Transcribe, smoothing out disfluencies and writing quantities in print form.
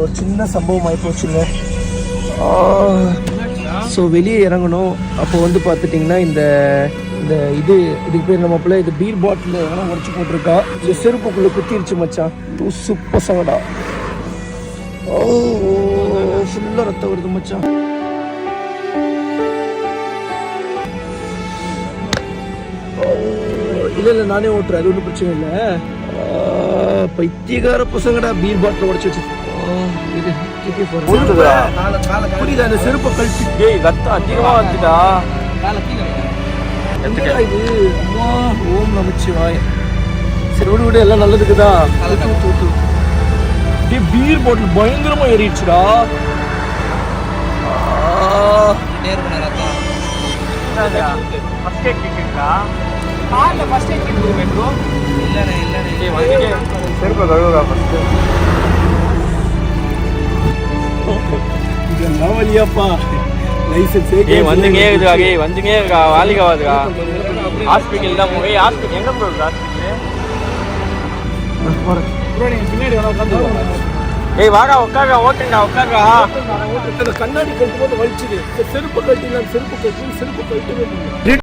ஒரு சின்ன சம்பவம் ஆகி போச்சுங்க. ஸோ வெளியே இறங்கணும். அப்போ வந்து பார்த்துட்டிங்கன்னா இந்த இந்த இதுக்கு பேர் நம்ம பிள்ளை இது பீர் பாட்டில் எல்லாம் உடச்சி போட்டிருக்கா. இந்த செருப்புக்குள்ளே குத்திருச்சு மச்சான். சூப்பர் சங்கடா. ஃபுல்லாக ரத்தம் வருது மச்சான். இல்லை நானே ஓட்டுறேன், அது ஒன்றும் பிரச்சனை இல்லை. பைத்தியக்கார பசங்கடா பீர் பாட்டில் உடச்சி வச்சு. புரியுதா? அந்த செருப்பை கழிச்சு ரத்தம் அதிகமாக வந்துட்டா. இது அம்மா ஓம் நமச்சிவாய். சரி விடு விடு, எல்லாம் நல்லதுக்குதா. பீர் பாட்டில் பயங்கரமா ஏறிடுச்சுடா. செருப்பை கழுவுறா ஃபர்ஸ்ட். இதெல்லாம் வழியாப்பா லைசன்ஸ் வந்துங்க இருக்கா வாலிகாவாதுக்கா ஹாஸ்பிட்டல் தான் போய் ஹாஸ்பிட்டல் எங்கே போய் ஹாஸ்பிட்டல் பின்னாடி வாடா உட்காருடா உட்காருடா. கண்ணாடி கட்டு போது வலிச்சுது. செருப்பு கட்டிலாம் செருப்பு கட்டி